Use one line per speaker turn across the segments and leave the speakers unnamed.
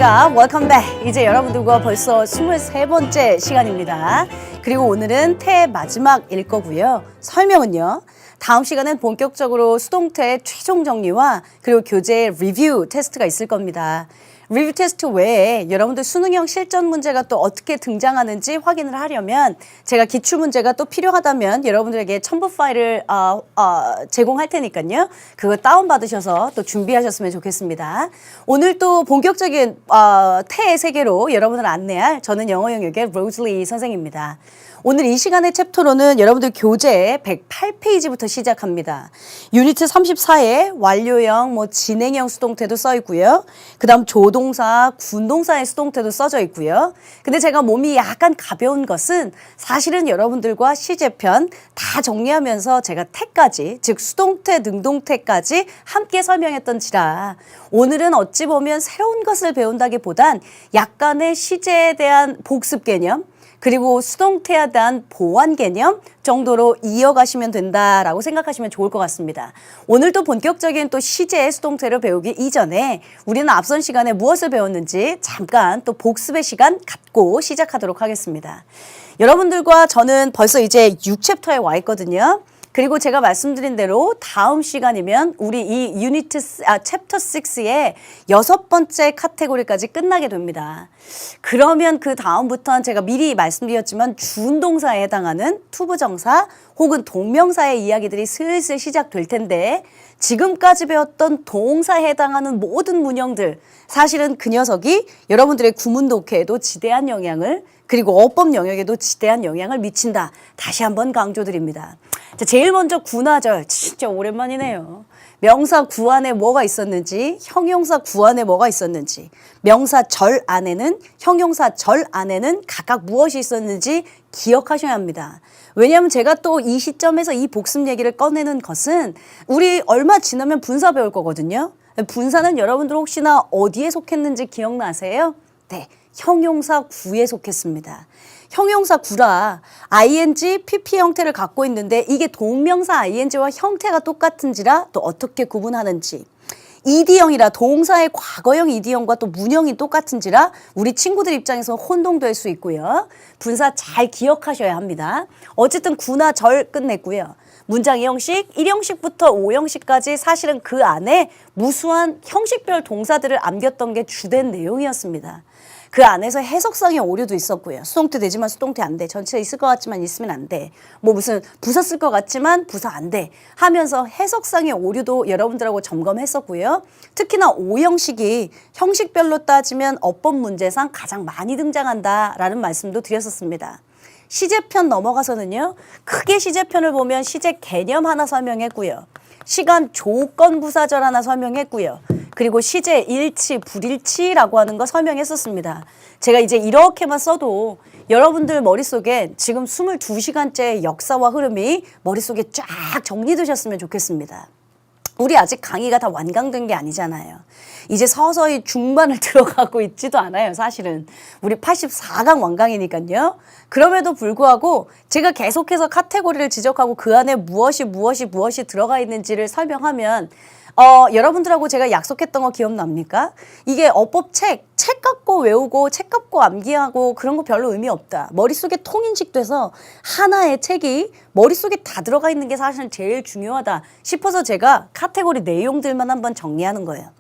자, welcome back. 이제 여러분들과 벌써 23번째 시간입니다. 그리고 오늘은 태 마지막일 거고요. 설명은요. 다음 시간엔 본격적으로 수동태 최종 정리와 그리고 교재 리뷰 테스트가 있을 겁니다. 리뷰 테스트 외에 여러분들 수능형 실전 문제가 또 어떻게 등장하는지 확인을 하려면 제가 기출 문제가 또 필요하다면 여러분들에게 첨부 파일을 제공할 테니까요. 그거 다운받으셔서 또 준비하셨으면 좋겠습니다. 오늘 또 본격적인 태의 세계로 여러분을 안내할 저는 영어 영역의 로즐리 선생입니다. 오늘 이 시간의 챕터로는 여러분들 교재 108페이지부터 시작합니다. 유니트 34에 완료형, 진행형 수동태도 써 있고요. 그 다음 조동사, 군동사의 수동태도 써져 있고요. 근데 제가 몸이 약간 가벼운 것은 사실은 여러분들과 시제편 다 정리하면서 제가 태까지, 즉 수동태, 능동태까지 함께 설명했던지라 오늘은 어찌 보면 새로운 것을 배운다기보단 약간의 시제에 대한 복습 개념, 그리고 수동태에 대한 보완 개념 정도로 이어가시면 된다라고 생각하시면 좋을 것 같습니다. 오늘도 본격적인 또 시제의 수동태를 배우기 이전에 우리는 앞선 시간에 무엇을 배웠는지 잠깐 또 복습의 시간 갖고 시작하도록 하겠습니다. 여러분들과 저는 벌써 이제 6챕터에 와 있거든요. 그리고 제가 말씀드린 대로 다음 시간이면 우리 이 유니트 챕터 6의 6번째 카테고리까지 끝나게 됩니다. 그러면 그 다음부터는 제가 미리 말씀드렸지만 준동사에 해당하는 투부정사 혹은 동명사의 이야기들이 슬슬 시작될 텐데 지금까지 배웠던 동사에 해당하는 모든 문형들 사실은 그 녀석이 여러분들의 구문 독해에도 지대한 영향을 그리고 어법 영역에도 지대한 영향을 미친다. 다시 한번 강조드립니다. 자, 제일 먼저 군화절 진짜 오랜만이네요. 명사 구 안에 뭐가 있었는지, 형용사 구 안에 뭐가 있었는지, 명사 절 안에는, 형용사 절 안에는 각각 무엇이 있었는지 기억하셔야 합니다. 왜냐하면 제가 또 이 시점에서 이 복습 얘기를 꺼내는 것은 우리 얼마 지나면 분사 배울 거거든요. 분사는 여러분들 혹시나 어디에 속했는지 기억나세요? 네. 형용사 구에 속했습니다. 형용사 구라 ing, pp 형태를 갖고 있는데 이게 동명사 ing와 형태가 똑같은지라 또 어떻게 구분하는지 ed형이라 동사의 과거형 ed형과 또 문형이 똑같은지라 우리 친구들 입장에서 혼동될 수 있고요. 분사 잘 기억하셔야 합니다. 어쨌든 구나 절 끝냈고요. 문장 2형식, 1형식부터 5형식까지 사실은 그 안에 무수한 형식별 동사들을 암겼던 게 주된 내용이었습니다. 그 안에서 해석상의 오류도 있었고요. 수동태 되지만 수동태 안 돼. 전치사 있을 것 같지만 있으면 안 돼. 뭐 무슨 부사 쓸 것 같지만 부사 안 돼. 하면서 해석상의 오류도 여러분들하고 점검했었고요. 특히나 5형식이 형식별로 따지면 어법 문제상 가장 많이 등장한다라는 말씀도 드렸었습니다. 시제편 넘어가서는요. 크게 시제편을 보면 시제 개념 하나 설명했고요. 시간 조건 부사절 하나 설명했고요. 그리고 시제 일치, 불일치라고 하는 거 설명했었습니다. 제가 이제 이렇게만 써도 여러분들 머릿속에 지금 22시간째 역사와 흐름이 머릿속에 쫙 정리되셨으면 좋겠습니다. 우리 아직 강의가 다 완강된 게 아니잖아요. 이제 서서히 중반을 들어가고 있지도 않아요, 사실은. 우리 84강 완강이니까요. 그럼에도 불구하고 제가 계속해서 카테고리를 지적하고 그 안에 무엇이 들어가 있는지를 설명하면 여러분들하고 제가 약속했던 거 기억납니까? 이게 어법 책 갖고 외우고 책 갖고 암기하고 그런 거 별로 의미 없다. 머릿속에 통인식돼서 하나의 책이 머릿속에 다 들어가 있는 게 사실 제일 중요하다 싶어서 제가 카테고리 내용들만 한번 정리하는 거예요.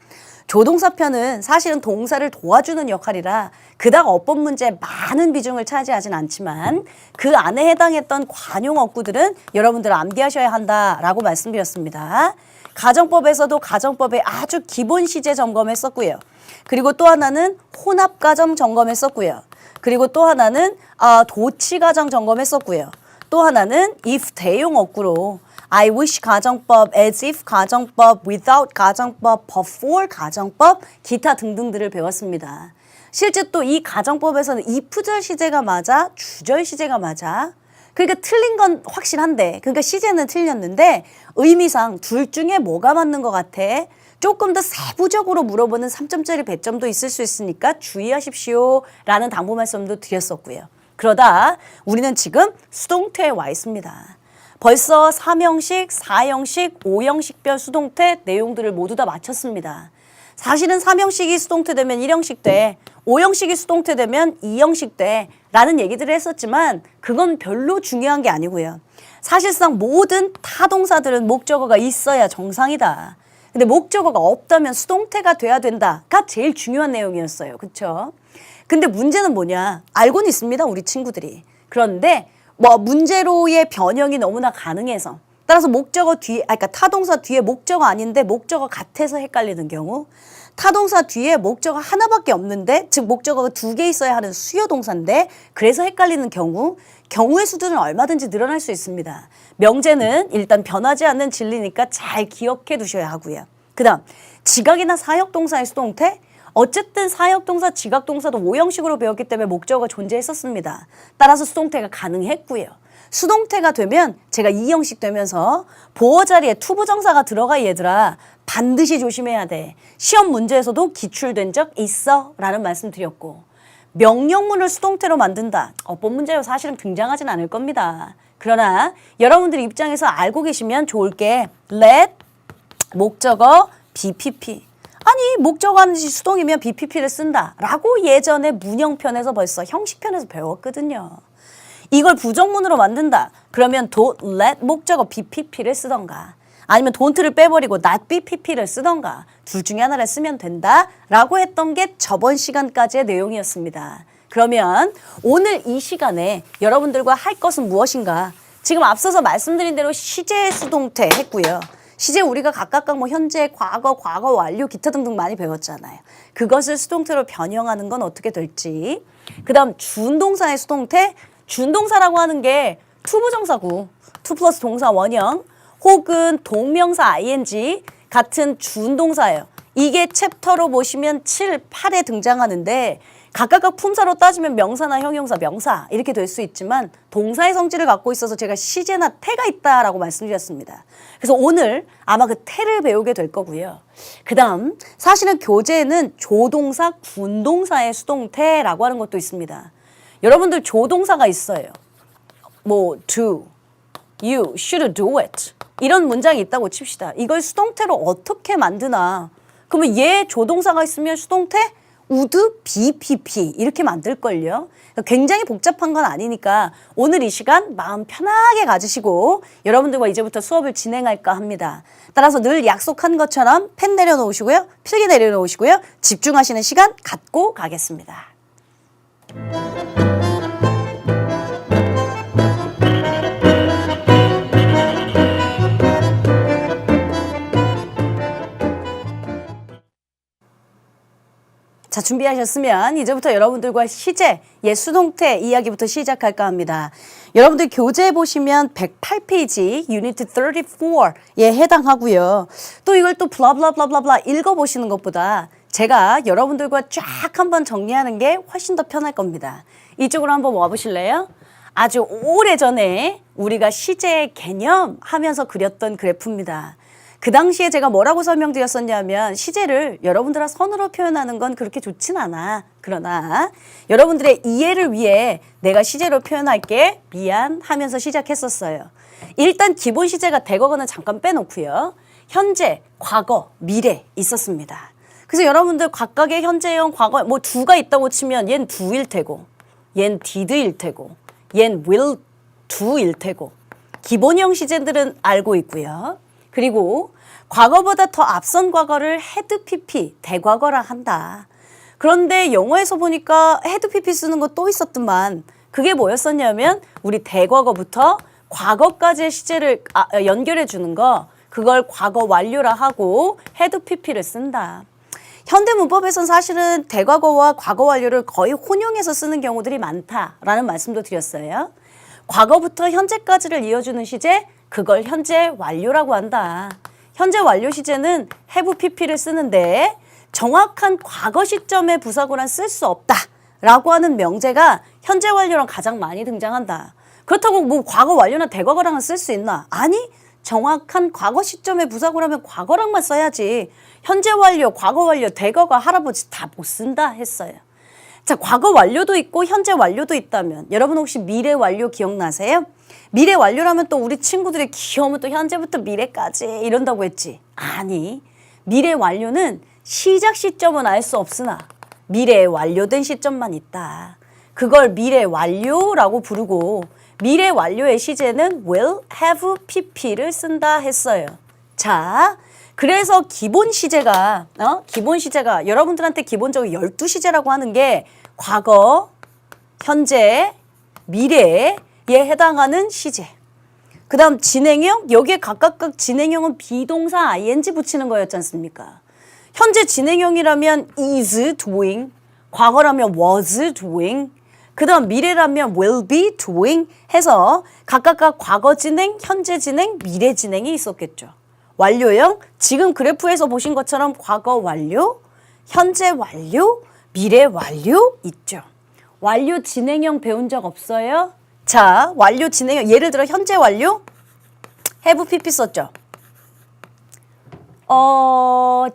조동사 편은 사실은 동사를 도와주는 역할이라 그닥 어법 문제에 많은 비중을 차지하진 않지만 그 안에 해당했던 관용 어구들은 여러분들 암기하셔야 한다라고 말씀드렸습니다. 가정법에서도 가정법의 아주 기본 시제 점검했었고요. 그리고 또 하나는 혼합가정 점검했었고요. 그리고 또 하나는 도치가정 점검했었고요. 또 하나는 if 대용 어구로 I wish 가정법, as if 가정법, without 가정법, before 가정법, 기타 등등들을 배웠습니다. 실제 또 이 가정법에서는 if절 시제가 맞아, 주절 시제가 맞아. 그러니까 틀린 건 확실한데, 그러니까 시제는 틀렸는데 의미상 둘 중에 뭐가 맞는 것 같아? 조금 더 세부적으로 물어보는 3점짜리 배점도 있을 수 있으니까 주의하십시오 라는 당부 말씀도 드렸었고요. 그러다 우리는 지금 수동태에 와 있습니다. 벌써 3형식, 4형식, 5형식별 수동태 내용들을 모두 다 마쳤습니다. 사실은 3형식이 수동태 되면 1형식 돼. 5형식이 수동태 되면 2형식 돼. 라는 얘기들을 했었지만 그건 별로 중요한 게 아니고요. 사실상 모든 타동사들은 목적어가 있어야 정상이다. 근데 목적어가 없다면 수동태가 돼야 된다가 제일 중요한 내용이었어요. 그렇죠? 근데 문제는 뭐냐? 알고는 있습니다. 우리 친구들이. 그런데 뭐 문제로의 변형이 너무나 가능해서 따라서 목적어 뒤에 그러니까 타동사 뒤에 목적어 아닌데 목적어 같아서 헷갈리는 경우, 타동사 뒤에 목적어 하나밖에 없는데 즉 목적어가 2개 있어야 하는 수요 동사인데 그래서 헷갈리는 경우의 수준은 얼마든지 늘어날 수 있습니다. 명제는 일단 변하지 않는 진리니까 잘 기억해 두셔야 하고요. 그다음 지각이나 사역동사의 수동태, 어쨌든 사역동사, 지각동사도 5형식으로 배웠기 때문에 목적어가 존재했었습니다. 따라서 수동태가 가능했고요. 수동태가 되면 제가 2형식 되면서 보어 자리에 투부정사가 들어가 얘들아 반드시 조심해야 돼. 시험 문제에서도 기출된 적 있어 라는 말씀 드렸고, 명령문을 수동태로 만든다. 어법 문제로 사실은 등장하진 않을 겁니다. 그러나 여러분들 입장에서 알고 계시면 좋을 게 let 목적어 BPP. 아니 목적어 하는 시 수동이면 BPP를 쓴다 라고 예전에 문형편에서 벌써 형식편에서 배웠거든요. 이걸 부정문으로 만든다. 그러면 don't let 목적어 BPP를 쓰던가 아니면 don't를 빼버리고 not BPP를 쓰던가 둘 중에 하나를 쓰면 된다라고 했던 게 저번 시간까지의 내용이었습니다. 그러면 오늘 이 시간에 여러분들과 할 것은 무엇인가? 지금 앞서서 말씀드린 대로 시제 수동태 했고요. 시제 우리가 각각 뭐 현재, 과거, 과거 완료, 기타 등등 많이 배웠잖아요. 그것을 수동태로 변형하는 건 어떻게 될지. 그 다음 준동사의 수동태. 준동사라고 하는 게 투부정사구, 투 플러스 동사 원형 혹은 동명사 ing 같은 준동사예요. 이게 챕터로 보시면 7, 8에 등장하는데 각각 품사로 따지면 명사나 형용사, 명사 이렇게 될 수 있지만 동사의 성질을 갖고 있어서 제가 시제나 태가 있다라고 말씀드렸습니다. 그래서 오늘 아마 그 태를 배우게 될 거고요. 그 다음 사실은 교재에는 조동사, 군동사의 수동태라고 하는 것도 있습니다. 여러분들 조동사가 있어요. 뭐 do, you should do it 이런 문장이 있다고 칩시다. 이걸 수동태로 어떻게 만드나? 그러면 얘 조동사가 있으면 수동태 would BPP 이렇게 만들걸요. 굉장히 복잡한 건 아니니까 오늘 이 시간 마음 편하게 가지시고 여러분들과 이제부터 수업을 진행할까 합니다. 따라서 늘 약속한 것처럼 펜 내려놓으시고요. 필기 내려놓으시고요. 집중하시는 시간 갖고 가겠습니다. 자, 준비하셨으면 이제부터 여러분들과 시제, 수동태 이야기부터 시작할까 합니다. 여러분들 교재 보시면 108페이지 유니트 34에 해당하고요. 또 이걸 또 블라블라블라블라 읽어보시는 것보다 제가 여러분들과 쫙 한번 정리하는 게 훨씬 더 편할 겁니다. 이쪽으로 한번 와보실래요? 아주 오래전에 우리가 시제의 개념 하면서 그렸던 그래프입니다. 그 당시에 제가 뭐라고 설명드렸었냐면 시제를 여러분들과 선으로 표현하는 건 그렇게 좋진 않아. 그러나 여러분들의 이해를 위해 내가 시제로 표현할게 미안 하면서 시작했었어요. 일단 기본 시제가 대거거는 잠깐 빼놓고요. 현재, 과거, 미래 있었습니다. 그래서 여러분들 각각의 현재형, 과거 뭐 do가 있다고 치면 얜 do일 테고 얜 did일 테고 얜 will do일 테고 기본형 시제들은 알고 있고요. 그리고 과거보다 더 앞선 과거를 had pp, 대과거라 한다. 그런데 영어에서 보니까 had pp 쓰는 거 또 있었더만 그게 뭐였었냐면 우리 대과거부터 과거까지의 시제를 연결해 주는 거 그걸 과거 완료라 하고 had pp를 쓴다. 현대문법에선 사실은 대과거와 과거 완료를 거의 혼용해서 쓰는 경우들이 많다라는 말씀도 드렸어요. 과거부터 현재까지를 이어주는 시제 그걸 현재 완료라고 한다. 현재 완료 시제는 have pp를 쓰는데 정확한 과거 시점의 부사구란 쓸 수 없다라고 하는 명제가 현재 완료랑 가장 많이 등장한다. 그렇다고 뭐 과거 완료나 대과거랑은 쓸 수 있나? 아니, 정확한 과거 시점의 부사구라면 과거랑만 써야지. 현재 완료, 과거 완료, 대과거, 할아버지 다 못 쓴다 했어요. 자, 과거 완료도 있고 현재 완료도 있다면 여러분 혹시 미래 완료 기억나세요? 미래 완료라면 또 우리 친구들의 귀여우면 또 현재부터 미래까지 이런다고 했지. 아니, 미래 완료는 시작 시점은 알 수 없으나 미래에 완료된 시점만 있다. 그걸 미래 완료라고 부르고 미래 완료의 시제는 will have pp를 쓴다 했어요. 자, 그래서 기본 시제가 여러분들한테 기본적으로 12시제라고 하는 게 과거, 현재, 미래에 해당하는 시제. 그 다음 진행형, 여기에 각각 진행형은 비동사 ing 붙이는 거였지 않습니까? 현재 진행형이라면 is doing, 과거라면 was doing, 그 다음 미래라면 will be doing 해서 각각 과거 진행, 현재 진행, 미래 진행이 있었겠죠. 완료형, 지금 그래프에서 보신 것처럼 과거 완료, 현재 완료, 미래 완료 있죠. 완료 진행형 배운 적 없어요? 자, 완료 진행형, 예를 들어 현재 완료, have pp 썼죠.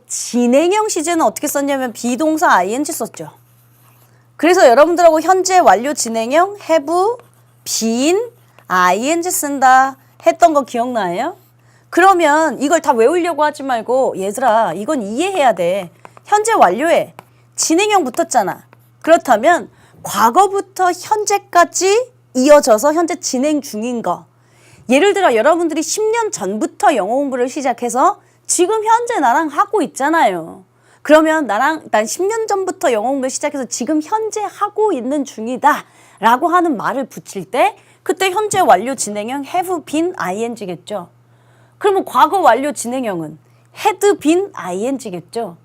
진행형 시제는 어떻게 썼냐면 비동사 ing 썼죠. 그래서 여러분들하고 현재 완료 진행형 have been ing 쓴다 했던 거 기억나요? 그러면 이걸 다 외우려고 하지 말고 얘들아 이건 이해해야 돼. 현재 완료에 진행형 붙었잖아. 그렇다면 과거부터 현재까지 이어져서 현재 진행 중인 거. 예를 들어 여러분들이 10년 전부터 영어 공부를 시작해서 지금 현재 나랑 하고 있잖아요. 그러면 난 10년 전부터 영어 공부를 시작해서 지금 현재 하고 있는 중이다 라고 하는 말을 붙일 때 그때 현재 완료 진행형 have been ing겠죠. 그러면 과거 완료 진행형은 had been ing겠죠.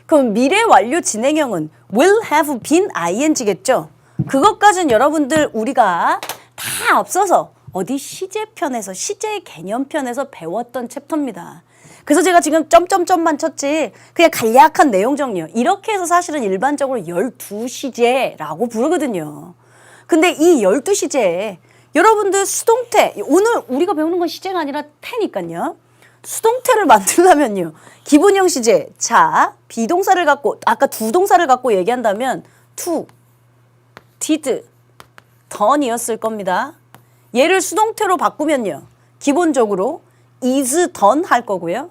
그럼 미래 완료 진행형은 will have been ing겠죠. 그것까지는 여러분들 우리가 다 앞서서 어디 시제편에서 시제 개념편에서 배웠던 챕터입니다. 그래서 제가 지금 점점점만 쳤지 그냥 간략한 내용 정리요. 이렇게 해서 사실은 일반적으로 12시제라고 부르거든요. 근데 이 12시제에 여러분들 수동태, 오늘 우리가 배우는 건 시제가 아니라 태니까요. 수동태를 만들려면요. 기본형 시제, 자, 비동사를 갖고 아까 두 동사를 갖고 얘기한다면 to, did, done이었을 겁니다. 얘를 수동태로 바꾸면요. 기본적으로 is done 할 거고요.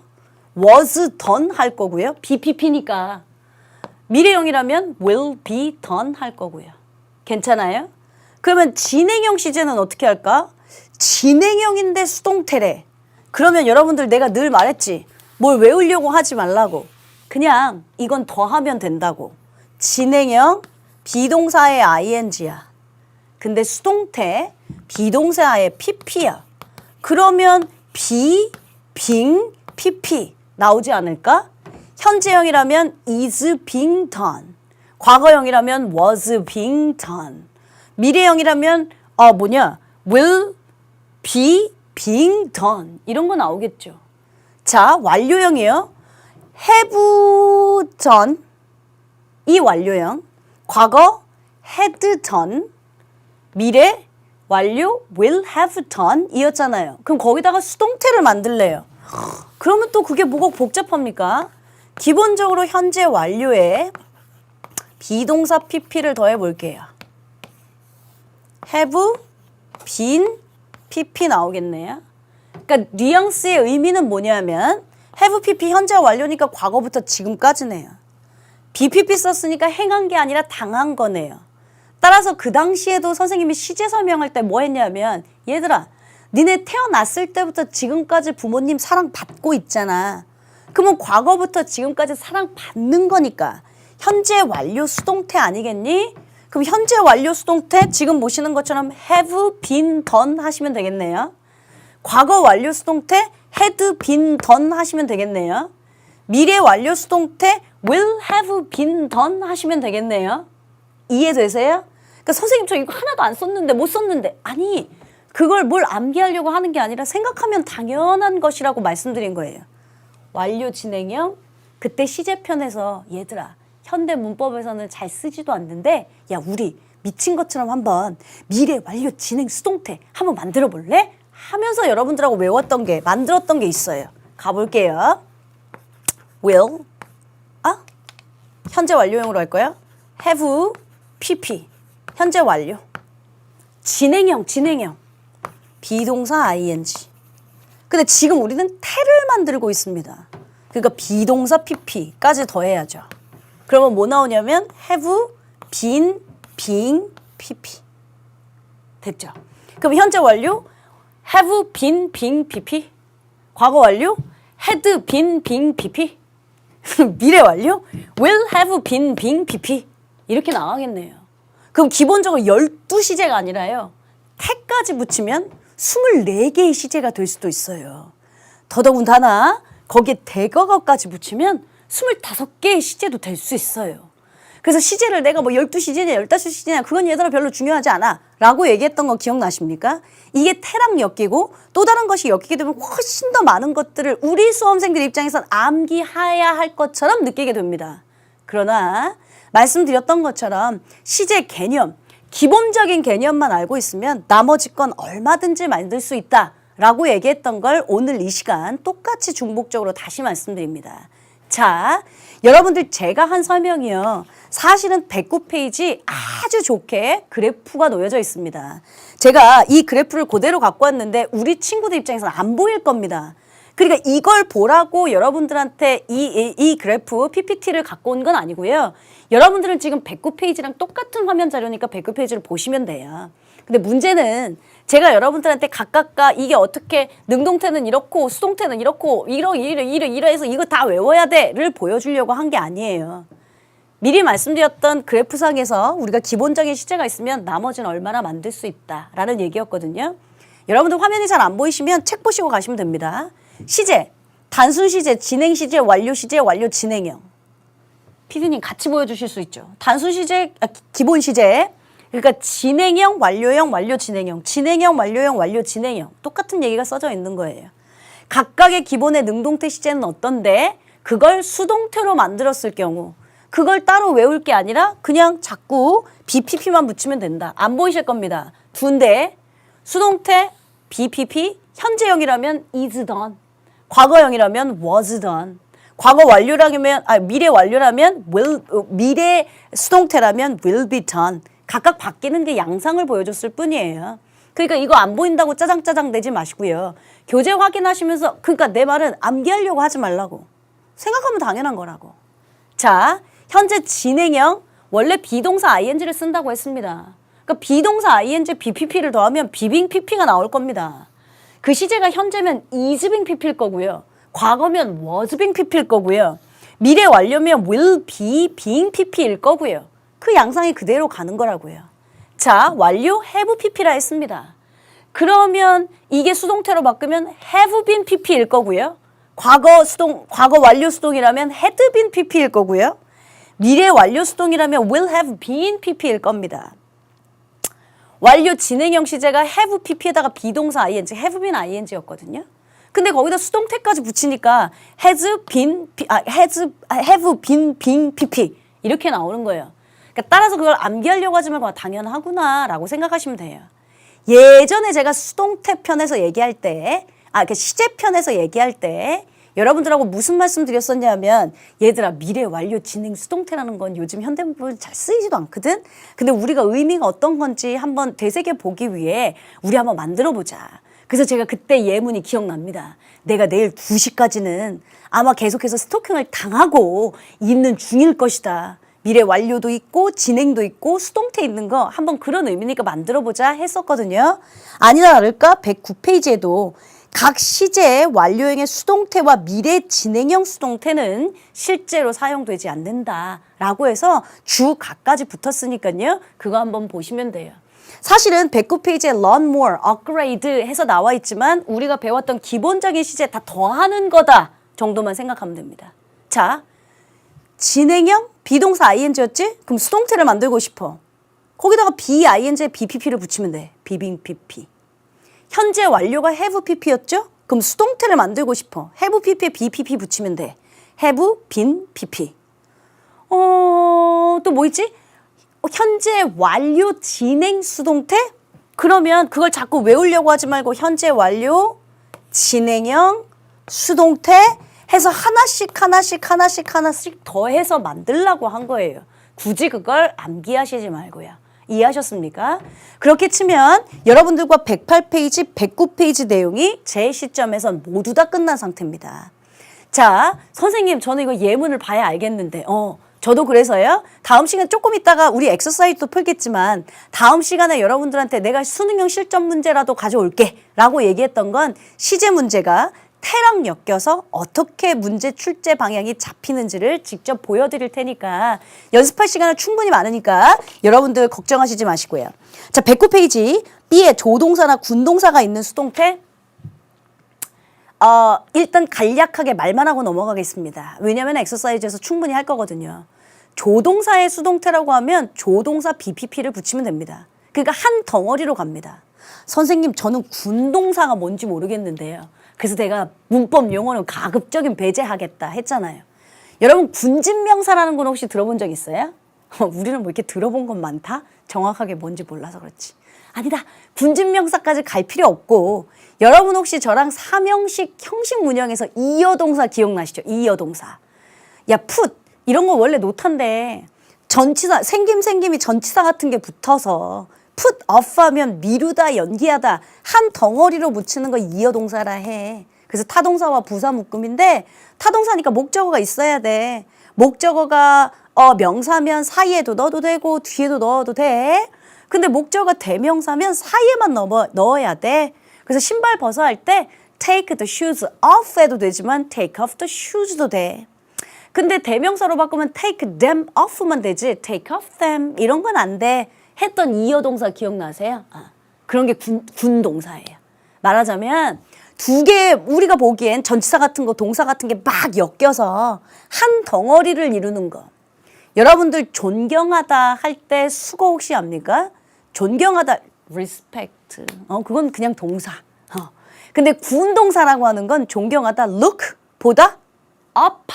was done 할 거고요. BPP니까. 미래형이라면 will be done 할 거고요. 괜찮아요? 그러면 진행형 시제는 어떻게 할까? 진행형인데 수동태래. 그러면 여러분들 내가 늘 말했지. 뭘 외우려고 하지 말라고. 그냥 이건 더하면 된다고. 진행형 비동사의 ing야. 근데 수동태 비동사의 pp야. 그러면 be, being, pp 나오지 않을까? 현재형이라면 is being done. 과거형이라면 was being done. 미래형이라면 will be being done. 이런 거 나오겠죠. 자, 완료형이에요. have done 이 완료형. 과거 had done. 미래 완료 will have done 이었잖아요. 그럼 거기다가 수동태를 만들래요. 그러면 또 그게 뭐가 복잡합니까? 기본적으로 현재 완료에 비동사 pp를 더해 볼게요. have been pp 나오겠네요. 그러니까 뉘앙스의 의미는 뭐냐면 have pp 현재 완료니까 과거부터 지금까지네요. bpp 썼으니까 행한 게 아니라 당한 거네요. 따라서 그 당시에도 선생님이 시제 설명할 때 뭐 했냐면 얘들아 니네 태어났을 때부터 지금까지 부모님 사랑받고 있잖아. 그러면 과거부터 지금까지 사랑받는 거니까 현재 완료 수동태 아니겠니? 그럼 현재 완료 수동태 지금 보시는 것처럼 have been done 하시면 되겠네요. 과거 완료 수동태 had been done 하시면 되겠네요. 미래 완료 수동태 will have been done 하시면 되겠네요. 이해되세요? 그러니까 선생님 저 이거 하나도 안 썼는데 못 썼는데 아니 그걸 뭘 암기하려고 하는 게 아니라 생각하면 당연한 것이라고 말씀드린 거예요. 완료 진행형 그때 시제편에서 얘들아 현대 문법에서는 잘 쓰지도 않는데 야 우리 미친 것처럼 한번 미래 완료 진행 수동태 한번 만들어 볼래? 하면서 여러분들하고 외웠던 게 만들었던 게 있어요. 가볼게요. will 현재 완료형으로 할 거야. have pp 현재 완료. 진행형 비동사 ing. 근데 지금 우리는 태를 만들고 있습니다. 그러니까 비동사 pp까지 더해야죠. 그러면 뭐 나오냐면 have, been, being, pp. 됐죠? 그럼 현재 완료 have been, being, pp. 과거 완료 had been, being, pp. 미래 완료 will have been, being, pp. 이렇게 나가겠네요. 그럼 기본적으로 12시제가 아니라요. 태까지 붙이면 24개의 시제가 될 수도 있어요. 더더군다나 거기에 대거거까지 붙이면 25개의 시제도 될 수 있어요. 그래서 시제를 내가 뭐 12시제냐 15시제냐 그건 얘들아 별로 중요하지 않아 라고 얘기했던 거 기억나십니까? 이게 태랑 엮이고 또 다른 것이 엮이게 되면 훨씬 더 많은 것들을 우리 수험생들 입장에선 암기해야 할 것처럼 느끼게 됩니다. 그러나 말씀드렸던 것처럼 시제 개념, 기본적인 개념만 알고 있으면 나머지 건 얼마든지 만들 수 있다 라고 얘기했던 걸 오늘 이 시간 똑같이 중복적으로 다시 말씀드립니다. 자, 여러분들 제가 한 설명이요. 사실은 109페이지 아주 좋게 그래프가 놓여져 있습니다. 제가 이 그래프를 그대로 갖고 왔는데 우리 친구들 입장에서는 안 보일 겁니다. 그러니까 이걸 보라고 여러분들한테 이 그래프 PPT를 갖고 온 건 아니고요. 여러분들은 지금 109페이지랑 똑같은 화면 자료니까 109페이지를 보시면 돼요. 근데 문제는 제가 여러분들한테 각각가 이게 어떻게 능동태는 이렇고 수동태는 이렇고 이러해서 이거 다 외워야 돼를 보여주려고 한 게 아니에요. 미리 말씀드렸던 그래프상에서 우리가 기본적인 시제가 있으면 나머지는 얼마나 만들 수 있다라는 얘기였거든요. 여러분들 화면이 잘 안 보이시면 책 보시고 가시면 됩니다. 시제, 단순 시제, 진행 시제, 완료 시제, 완료 진행형. 피디님 같이 보여주실 수 있죠. 단순 시제, 기본 시제. 그러니까 진행형, 완료형, 완료 진행형. 진행형, 완료형, 완료 진행형. 똑같은 얘기가 써져 있는 거예요. 각각의 기본의 능동태 시제는 어떤데 그걸 수동태로 만들었을 경우 그걸 따로 외울 게 아니라 그냥 자꾸 BPP만 붙이면 된다. 안 보이실 겁니다. 두인데 수동태 BPP, 현재형이라면 is done, 과거형이라면 was done, 과거 완료라면 미래 완료라면 미래 수동태라면 will be done. 각각 바뀌는 게 양상을 보여줬을 뿐이에요. 그러니까 이거 안 보인다고 짜장짜장 내지 마시고요. 교재 확인하시면서 그러니까 내 말은 암기하려고 하지 말라고. 생각하면 당연한 거라고. 자, 현재 진행형 원래 비동사 ing를 쓴다고 했습니다. 그러니까 비동사 ing BPP를 더하면 being pp가 나올 겁니다. 그 시제가 현재면 is being pp일 거고요. 과거면 was being pp일 거고요. 미래 완료면 will be being pp일 거고요. 그 양상이 그대로 가는 거라고요. 자, 완료 have pp라 했습니다. 그러면 이게 수동태로 바꾸면 have been pp일 거고요. 과거 완료 수동이라면 had been pp일 거고요. 미래 완료 수동이라면 will have been pp일 겁니다. 완료 진행형 시제가 have pp에다가 비동사 ing, have been ing였거든요. 근데 거기다 수동태까지 붙이니까 have been being pp 이렇게 나오는 거예요. 그러니까 따라서 그걸 암기하려고 하지 말고 당연하구나 라고 생각하시면 돼요. 예전에 제가 수동태 편에서 얘기할 때, 그 시제 편에서 얘기할 때 여러분들하고 무슨 말씀 드렸었냐면 얘들아 미래 완료 진행 수동태라는 건 요즘 현대문법은 잘 쓰이지도 않거든. 근데 우리가 의미가 어떤 건지 한번 되새겨 보기 위해 우리 한번 만들어 보자. 그래서 제가 그때 예문이 기억납니다. 내가 내일 2시까지는 아마 계속해서 스토킹을 당하고 있는 중일 것이다. 미래 완료도 있고 진행도 있고 수동태 있는 거 한번 그런 의미니까 만들어 보자 했었거든요. 아니나 다를까 109페이지에도 각 시제의 완료형의 수동태와 미래 진행형 수동태는 실제로 사용되지 않는다라고 해서 주 각까지 붙었으니까요. 그거 한번 보시면 돼요. 사실은 109페이지에 learn more, upgrade 해서 나와 있지만 우리가 배웠던 기본적인 시제 다 더하는 거다 정도만 생각하면 됩니다. 자, 진행형 비동사 ing였지? 그럼 수동태를 만들고 싶어. 거기다가 be-ing, bpp를 붙이면 돼. being pp. 현재 완료가 have pp였죠? 그럼 수동태를 만들고 싶어. have pp에 bpp 붙이면 돼. have been pp. 또 뭐 있지? 현재 완료 진행 수동태? 그러면 그걸 자꾸 외우려고 하지 말고 현재 완료 진행형 수동태 해서 하나씩 더해서 만들라고 한 거예요. 굳이 그걸 암기하시지 말고요. 이해하셨습니까? 그렇게 치면 여러분들과 108페이지, 109페이지 내용이 제 시점에선 모두 다 끝난 상태입니다. 자, 선생님, 저는 이거 예문을 봐야 알겠는데, 저도 그래서요. 다음 시간 조금 있다가 우리 엑서사이즈도 풀겠지만 다음 시간에 여러분들한테 내가 수능형 실전 문제라도 가져올게 라고 얘기했던 건 시제 문제가 태랑 엮여서 어떻게 문제 출제 방향이 잡히는지를 직접 보여드릴 테니까 연습할 시간은 충분히 많으니까 여러분들 걱정하시지 마시고요. 자, 109페이지 B에 조동사나 군동사가 있는 수동태 일단 간략하게 말만 하고 넘어가겠습니다. 왜냐하면 엑서사이즈에서 충분히 할 거거든요. 조동사의 수동태라고 하면 조동사 BPP를 붙이면 됩니다. 그러니까 한 덩어리로 갑니다. 선생님, 저는 군동사가 뭔지 모르겠는데요. 그래서 내가 문법 용어는 가급적인 배제하겠다 했잖아요. 여러분, 군진명사라는 건 혹시 들어본 적 있어요? 우리는 뭐 이렇게 들어본 건 많다? 정확하게 뭔지 몰라서 그렇지. 아니다. 군진명사까지 갈 필요 없고 여러분 혹시 저랑 삼형식 형식 문형에서 이어동사 기억나시죠? 이어동사. 야, 풋 이런 거 원래 노탄데 전치사 생김이 전치사 같은 게 붙어서 put off 하면 미루다 연기하다 한 덩어리로 붙이는 거 이어동사라 해. 그래서 타동사와 부사 묶음인데 타동사니까 목적어가 있어야 돼. 목적어가 명사면 사이에도 넣어도 되고 뒤에도 넣어도 돼. 근데 목적어가 대명사면 사이에만 넣어야 돼. 그래서 신발 벗어 할 때 take the shoes off 해도 되지만 take off the shoes도 돼. 근데 대명사로 바꾸면 take them off만 되지 take off them 이런 건 안 돼. 했던 이어동사 기억나세요? 그런 게 군동사예요. 말하자면 두 개 우리가 보기엔 전치사 같은 거 동사 같은 게 막 엮여서 한 덩어리를 이루는 거. 여러분들 존경하다 할 때 수거 혹시 압니까? 존경하다 respect. 그건 그냥 동사. 근데 군동사라고 하는 건 존경하다 look 보다 up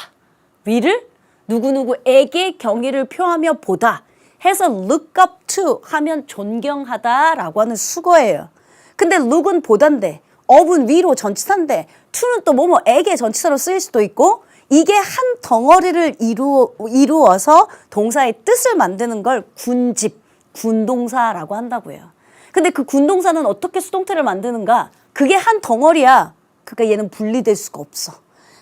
위를 누구누구에게 경의를 표하며 보다 해서 look up to 하면 존경하다라고 하는 수거예요. 근데 look은 보단데 up은 위로 전치사인데 to는 또 뭐뭐에게 전치사로 쓰일 수도 있고 이게 한 덩어리를 이루어서 동사의 뜻을 만드는 걸 군집, 군동사라고 한다고요. 근데 그 군동사는 어떻게 수동태를 만드는가? 그게 한 덩어리야. 그러니까 얘는 분리될 수가 없어.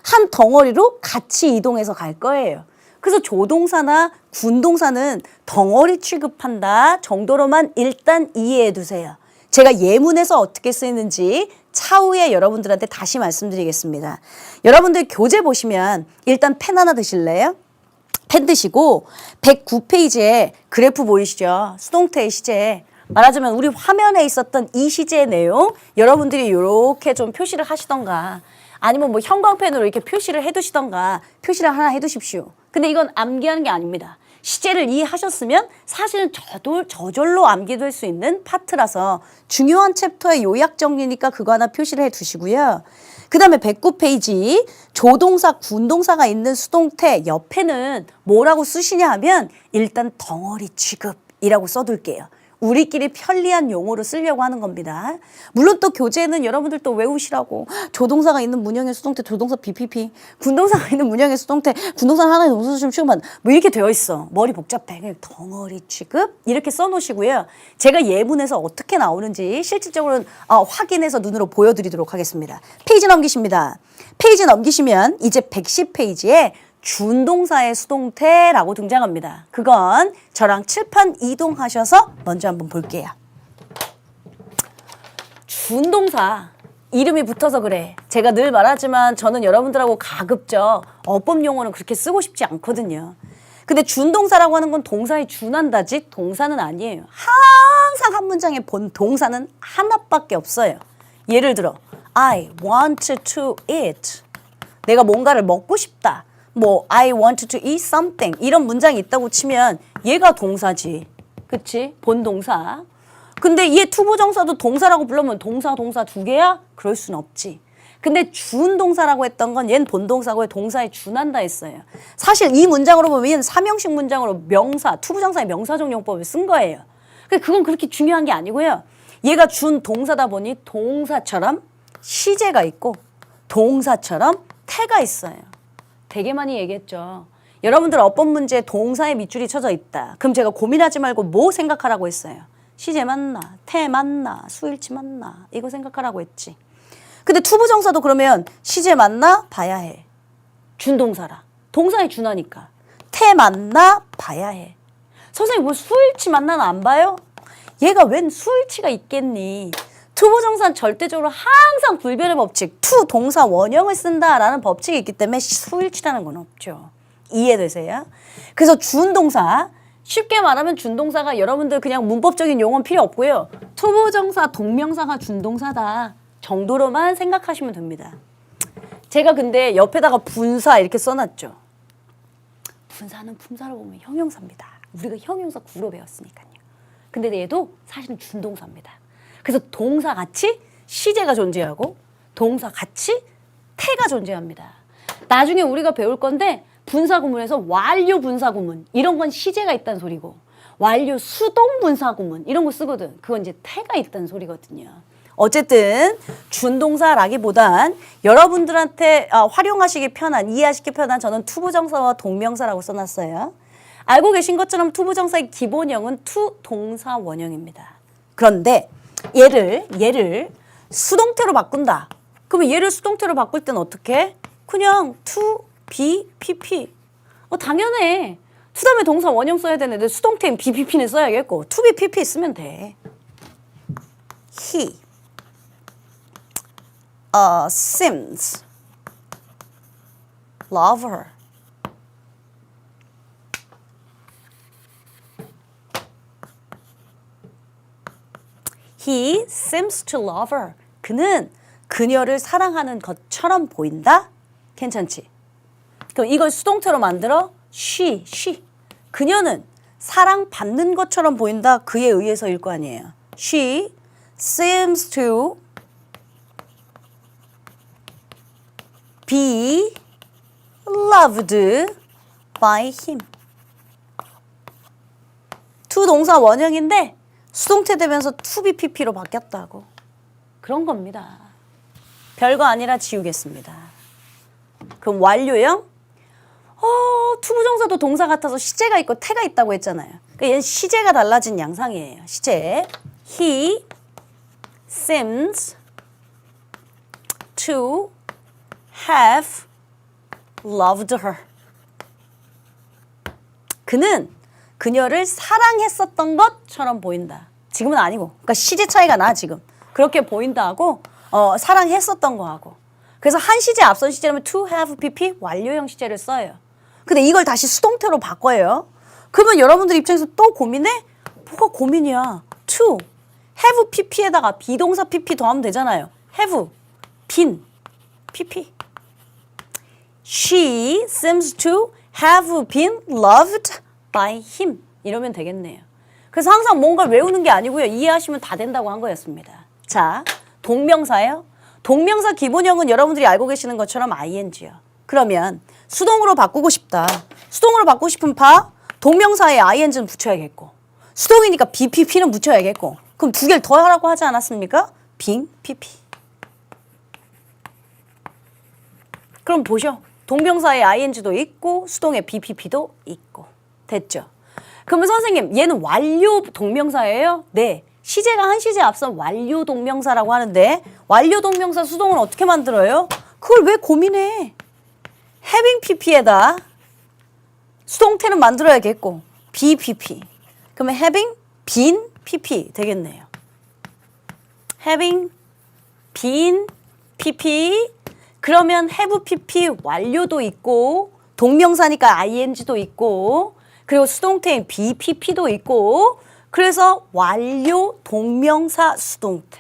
한 덩어리로 같이 이동해서 갈 거예요. 그래서 조동사나 군동사는 덩어리 취급한다 정도로만 일단 이해해 두세요. 제가 예문에서 어떻게 쓰이는지 차후에 여러분들한테 다시 말씀드리겠습니다. 여러분들 교재 보시면 일단 펜 하나 드실래요? 펜 드시고 109페이지에 그래프 보이시죠? 수동태의 시제. 말하자면 우리 화면에 있었던 이 시제의 내용 여러분들이 이렇게 좀 표시를 하시던가 아니면 뭐 형광펜으로 이렇게 표시를 해두시던가 표시를 하나 해두십시오. 근데 이건 암기하는 게 아닙니다. 시제를 이해하셨으면 사실은 저절로 암기될 수 있는 파트라서 중요한 챕터의 요약 정리니까 그거 하나 표시를 해두시고요. 그 다음에 109페이지 조동사, 군동사가 있는 수동태 옆에는 뭐라고 쓰시냐 하면 일단 덩어리 취급이라고 써둘게요. 우리끼리 편리한 용어로 쓰려고 하는 겁니다. 물론 또 교재에는 여러분들 또 외우시라고 조동사가 있는 문형의 수동태 조동사 BPP 군동사가 있는 문형의 수동태 군동사 하나의 동사 좀 취급한 뭐 이렇게 되어 있어. 머리 복잡해. 그냥 덩어리 취급 이렇게 써놓으시고요. 제가 예문에서 어떻게 나오는지 실질적으로 확인해서 눈으로 보여드리도록 하겠습니다. 페이지 넘기십니다. 페이지 넘기시면 이제 110페이지에 준동사의 수동태라고 등장합니다. 그건 저랑 칠판 이동하셔서 먼저 한번 볼게요. 준동사 이름이 붙어서 그래. 제가 늘 말하지만 저는 여러분들하고 가급적 어법 용어는 그렇게 쓰고 싶지 않거든요. 근데 준동사라고 하는 건 동사에 준한다지 동사는 아니에요. 항상 한 문장에 본 동사는 하나밖에 없어요. 예를 들어 I want to eat. 내가 뭔가를 먹고 싶다. 뭐 I want to eat something 이런 문장이 있다고 치면 얘가 동사지. 그치? 본동사. 근데 얘 투부정사도 동사라고 불러면 동사 두 개야? 그럴 순 없지. 근데 준동사라고 했던 건 얘는 본동사고 동사에 준한다 했어요. 사실 이 문장으로 보면 얘는 삼형식 문장으로 명사, 투부정사의 명사정용법을 쓴 거예요. 그건 그렇게 중요한 게 아니고요. 얘가 준동사다 보니 동사처럼 시제가 있고 동사처럼 태가 있어요. 되게 많이 얘기했죠. 여러분들 어법 문제에 동사의 밑줄이 쳐져 있다. 그럼 제가 고민하지 말고 뭐 생각하라고 했어요? 시제 맞나? 태 맞나? 수일치 맞나? 이거 생각하라고 했지. 근데 투부정사도 그러면 시제 맞나? 봐야 해. 준동사라. 동사에 준하니까. 태 만나 봐야 해. 선생님 뭐 수일치 만나는 안 봐요? 얘가 웬 수일치가 있겠니? 투부정사는 절대적으로 항상 불변의 법칙, 투 동사 원형을 쓴다라는 법칙이 있기 때문에 수일치라는 건 없죠. 이해되세요? 그래서 준동사, 쉽게 말하면 준동사가 여러분들 그냥 문법적인 용어는 필요 없고요. 투부정사, 동명사가 준동사다 정도로만 생각하시면 됩니다. 제가 근데 옆에다가 분사 이렇게 써놨죠. 분사는 품사로 보면 형용사입니다. 우리가 형용사 구로 배웠으니까요. 근데 얘도 사실은 준동사입니다. 그래서 동사 같이 시제가 존재하고 동사 같이 태가 존재합니다. 나중에 우리가 배울 건데 분사구문에서 완료 분사구문 이런 건 시제가 있다는 소리고 완료 수동 분사구문 이런 거 쓰거든. 그건 이제 태가 있다는 소리거든요. 어쨌든 준동사라기보단 여러분들한테 활용하시기 편한, 이해하시기 편한 저는 투부정사와 동명사라고 써놨어요. 알고 계신 것처럼 투부정사의 기본형은 투동사 원형입니다. 그런데 얘를 수동태로 바꾼다. 그러면 얘를 수동태로 바꿀 때는 어떻게? 그냥 to, be, pp. 당연해. to 다음에 동사 원형 써야 되는데 수동태인 be, pp는 써야겠고 to, be, pp 쓰면 돼. He seems love her. He seems to love her. 그는 그녀를 사랑하는 것처럼 보인다? 괜찮지? 그럼 이걸 수동태로 만들어 she. 그녀는 사랑받는 것처럼 보인다. 그에 의해서일 거 아니에요. She seems to be loved by him. to 동사 원형인데 수동태 되면서 to be pp로 바뀌었다고. 그런 겁니다. 별거 아니라 지우겠습니다. 그럼 완료형? 투부정사도 동사 같아서 시제가 있고 태가 있다고 했잖아요. 그러니까 얘는 시제가 달라진 양상이에요. 시제. He seems to have loved her. 그는 그녀를 사랑했었던 것처럼 보인다. 지금은 아니고. 그러니까 시제 차이가 나 지금. 그렇게 보인다 하고 사랑했었던 거 하고. 그래서 한 시제 앞선 시제라면 to have pp 완료형 시제를 써요. 근데 이걸 다시 수동태로 바꿔요. 그러면 여러분들 입장에서 또 고민해? 뭐가 고민이야? to have pp에다가 비동사 pp 더하면 되잖아요. have been pp. She seems to have been loved by him. 이러면 되겠네요. 그래서 항상 뭔가를 외우는 게 아니고요. 이해하시면 다 된다고 한 거였습니다. 자, 동명사예요. 동명사 기본형은 여러분들이 알고 계시는 것처럼 ing요. 그러면 수동으로 바꾸고 싶다. 수동으로 바꾸고 싶은 파 동명사에 ing는 붙여야겠고 수동이니까 bpp는 붙여야겠고 그럼 두 개를 더 하라고 하지 않았습니까? being pp. 그럼 보셔. 동명사에 ing도 있고 수동에 bpp도 있고. 됐죠? 그러면 선생님 얘는 완료 동명사예요? 네. 시제가 한 시제 앞선 완료 동명사라고 하는데 완료 동명사 수동을 어떻게 만들어요? 그걸 왜 고민해? having pp에다 수동태는 만들어야겠고 be pp. 그러면 having been pp 되겠네요. having been pp. 그러면 have pp 완료도 있고 동명사니까 ing도 있고 그리고 수동태인 be pp도 있고 그래서 완료 동명사 수동태.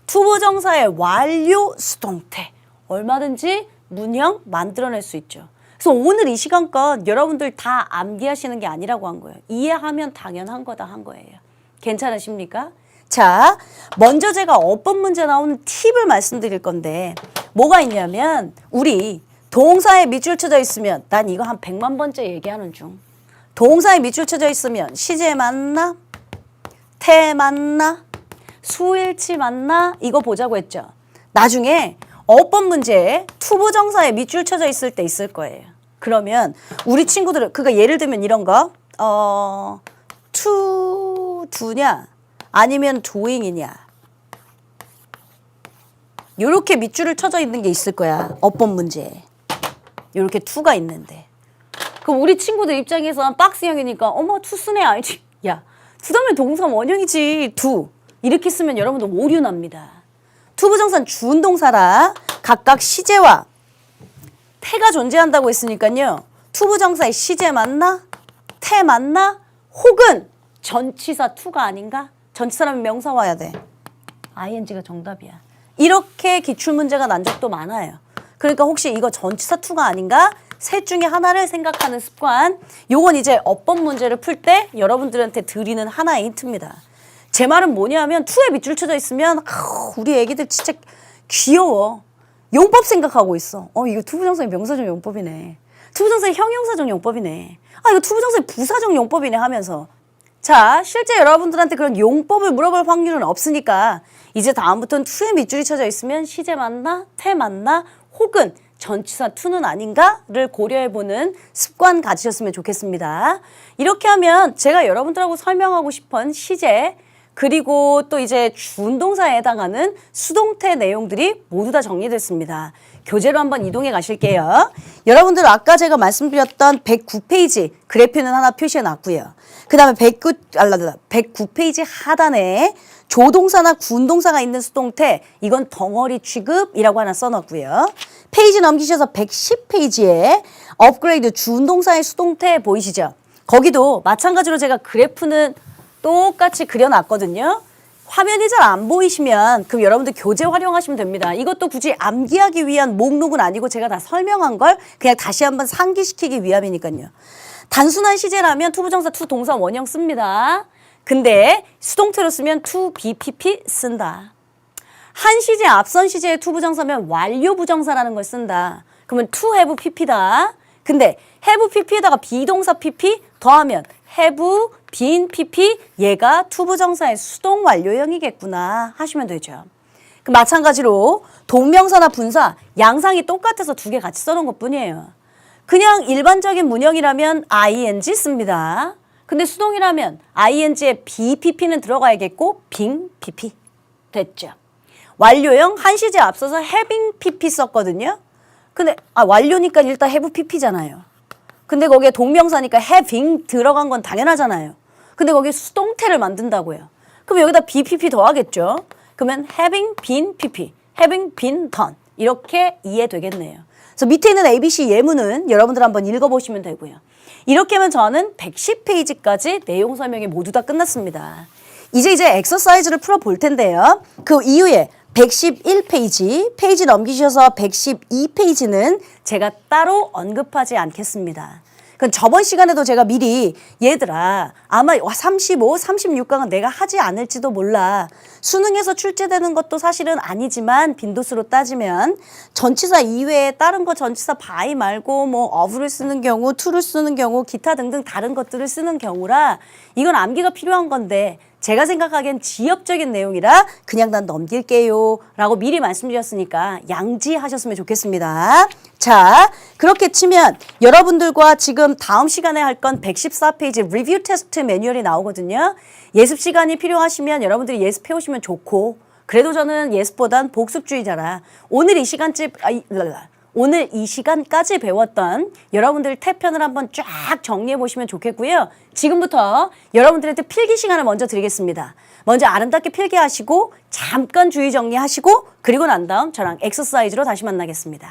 투부정사의 완료 수동태. 얼마든지 문형 만들어낼 수 있죠. 그래서 오늘 이 시간껏 여러분들 다 암기하시는 게 아니라고 한 거예요. 이해하면 당연한 거다 한 거예요. 괜찮으십니까? 자, 먼저 제가 어법 문제 나오는 팁을 말씀드릴 건데 뭐가 있냐면 우리 동사에 밑줄 쳐져 있으면 난 이거 한 100만 번째 얘기하는 중. 동사에 밑줄 쳐져 있으면 시제 맞나? 태 맞나? 수일치 맞나? 이거 보자고 했죠. 나중에 어법 문제에 투부정사에 밑줄 쳐져 있을 때 있을 거예요. 그러면 우리 친구들은 그러니까 예를 들면 이런 거 to do냐 아니면 doing이냐 요렇게 밑줄을 쳐져 있는 게 있을 거야. 어법 문제에. 이렇게 투가 있는데. 그럼 우리 친구들 입장에서 박스형이니까 어머 투쓰네 알지? 야 투다면 동사 원형이지 투. 이렇게 쓰면 여러분들 오류 납니다. 투부정사는 주운동사라 각각 시제와 태가 존재한다고 했으니까요. 투부정사의 시제 맞나? 태 맞나? 혹은 전치사 투가 아닌가? 전치사라면 명사 와야 돼. ing가 정답이야. 이렇게 기출문제가 난 적도 많아요. 그러니까 혹시 이거 전치사 투가 아닌가? 셋 중에 하나를 생각하는 습관. 요건 이제 어법 문제를 풀 때 여러분들한테 드리는 하나의 힌트입니다. 제 말은 뭐냐면 투에 밑줄 쳐져 있으면 우리 애기들 진짜 귀여워. 용법 생각하고 있어. 이거 투부정사의 명사적 용법이네. 투부정사의 형용사적 용법이네. 이거 투부정사의 부사적 용법이네 하면서. 자, 실제 여러분들한테 그런 용법을 물어볼 확률은 없으니까 이제 다음부터는 투에 밑줄이 쳐져 있으면 시제 맞나? 태 맞나? 혹은 전치사 투는 아닌가를 고려해보는 습관 가지셨으면 좋겠습니다. 이렇게 하면 제가 여러분들하고 설명하고 싶은 시제 그리고 또 이제 준동사에 해당하는 수동태 내용들이 모두 다 정리됐습니다. 교재로 한번 이동해 가실게요. 여러분들 아까 제가 말씀드렸던 109페이지 그래프는 하나 표시해 놨고요. 그 다음에 109페이지 하단에 조동사나 군동사가 있는 수동태 이건 덩어리 취급이라고 하나 써놨고요. 페이지 넘기셔서 110페이지에 업그레이드 준동사의 수동태 보이시죠? 거기도 마찬가지로 제가 그래프는 똑같이 그려놨거든요. 화면이 잘 안 보이시면 그럼 여러분들 교재 활용하시면 됩니다. 이것도 굳이 암기하기 위한 목록은 아니고 제가 다 설명한 걸 그냥 다시 한번 상기시키기 위함이니까요. 단순한 시제라면 투부정사 투 동사 원형 씁니다. 근데 수동태로 쓰면 to be pp 쓴다. 한 시제 앞선 시제의 투부정사면 완료 부정사라는 걸 쓴다. 그러면 to have pp다. 근데 have pp에다가 비동사 pp 더하면 have been pp 얘가 투부정사의 수동 완료형이겠구나 하시면 되죠. 그 마찬가지로 동명사나 분사 양상이 똑같아서 두 개 같이 써놓은 것뿐이에요. 그냥 일반적인 문형이라면 ing 씁니다. 근데 수동이라면 ing에 be pp는 들어가야겠고 being pp 됐죠. 완료형 한 시제 앞서서 having pp 썼거든요. 근데 완료니까 일단 have pp잖아요. 근데 거기에 동명사니까 having 들어간 건 당연하잖아요. 근데 거기에 수동태를 만든다고요. 그럼 여기다 be pp 더하겠죠. 그러면 having been pp, having been done 이렇게 이해되겠네요. 그래서 밑에 있는 ABC 예문은 여러분들 한번 읽어보시면 되고요. 이렇게 하면 저는 110페이지까지 내용 설명이 모두 다 끝났습니다. 이제 엑서사이즈를 풀어볼 텐데요. 그 이후에 111페이지, 페이지 넘기셔서 112페이지는 제가 따로 언급하지 않겠습니다. 그럼 저번 시간에도 제가 미리 얘들아 아마 35, 36강은 내가 하지 않을지도 몰라. 수능에서 출제되는 것도 사실은 아니지만 빈도수로 따지면 전치사 이외에 다른 거 전치사 by 말고 뭐 of를 쓰는 경우, to를 쓰는 경우, 기타 등등 다른 것들을 쓰는 경우라 이건 암기가 필요한 건데 제가 생각하기엔 지엽적인 내용이라 그냥 난 넘길게요 라고 미리 말씀드렸으니까 양지하셨으면 좋겠습니다. 자, 그렇게 치면 여러분들과 지금 다음 시간에 할 건 114페이지 리뷰 테스트 매뉴얼이 나오거든요. 예습 시간이 필요하시면 여러분들이 예습해 오시면 좋고 그래도 저는 예습보단 복습주의자라 오늘 이 시간까지 배웠던 여러분들 태편을 한번 쫙 정리해 보시면 좋겠고요. 지금부터 여러분들한테 필기 시간을 먼저 드리겠습니다. 먼저 아름답게 필기하시고 잠깐 주의 정리하시고 그리고 난 다음 저랑 엑서사이즈로 다시 만나겠습니다.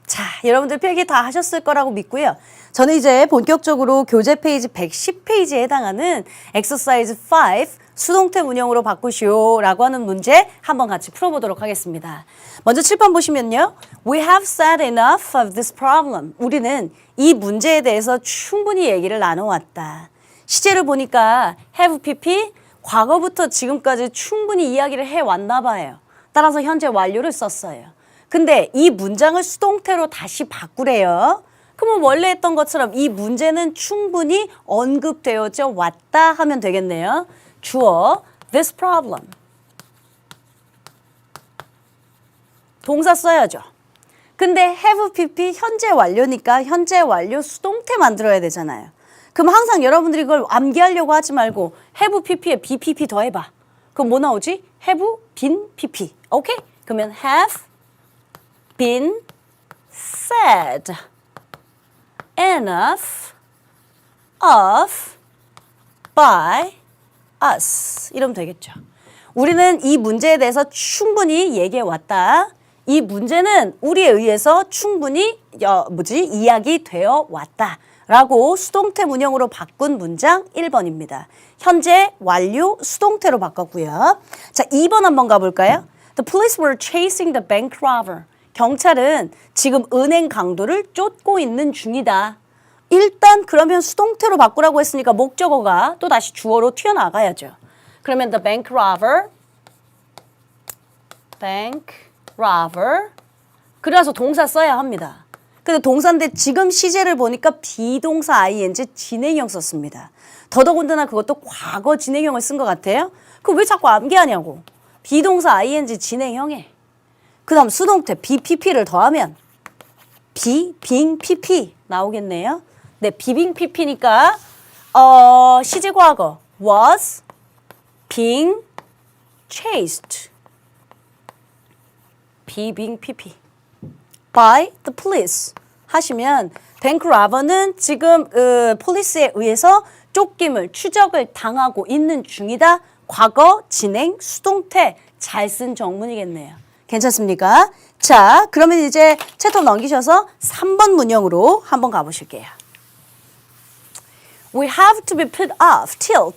자, 여러분들 필기 다 하셨을 거라고 믿고요. 저는 이제 본격적으로 교재 페이지 110페이지에 해당하는 exercise 5 수동태 문형으로 바꾸시오라고 하는 문제 한번 같이 풀어보도록 하겠습니다. 먼저 칠판 보시면요. We have said enough of this problem. 우리는 이 문제에 대해서 충분히 얘기를 나눠왔다. 시제를 보니까 have pp 과거부터 지금까지 충분히 이야기를 해왔나 봐요. 따라서 현재 완료를 썼어요. 근데 이 문장을 수동태로 다시 바꾸래요. 그러면 원래 했던 것처럼 이 문제는 충분히 언급되어져 왔다 하면 되겠네요. 주어 this problem. 동사 써야죠. 근데 have pp 현재 완료니까 현재 완료 수동태 만들어야 되잖아요. 그럼 항상 여러분들이 이걸 암기하려고 하지 말고 have pp에 bpp 더해봐. 그럼 뭐 나오지? have been pp. 오케이? 그러면 have been said enough of by us. 이러면 되겠죠. 우리는 이 문제에 대해서 충분히 얘기해 왔다. 이 문제는 우리에 의해서 충분히 이야기되어 왔다. 라고 수동태 문형으로 바꾼 문장 1번입니다. 현재 완료 수동태로 바꿨고요. 자, 2번 한번 가볼까요? The police were chasing the bank robber. 경찰은 지금 은행 강도를 쫓고 있는 중이다. 일단 그러면 수동태로 바꾸라고 했으니까 목적어가 또 다시 주어로 튀어나가야죠. 그러면 the bank robber. 그래서 동사 써야 합니다. 근데 동사인데 지금 시제를 보니까 비동사 ing 진행형 썼습니다. 더더군다나 그것도 과거 진행형을 쓴 것 같아요. 그럼 왜 자꾸 암기하냐고. 비동사 ing 진행형에 그 다음 수동태 BPP를 더하면 being PP 나오겠네요. 네, being PP니까 시제 과거 was being chased. being PP. by the police 하시면 뱅크 라버는 지금 폴리스에 의해서 쫓김을 추적을 당하고 있는 중이다. 과거 진행 수동태 잘 쓴 정문이겠네요. 괜찮습니까? 자, 그러면 이제 챕터 넘기셔서 3번 문형으로 한번 가보실게요. We have to be put off till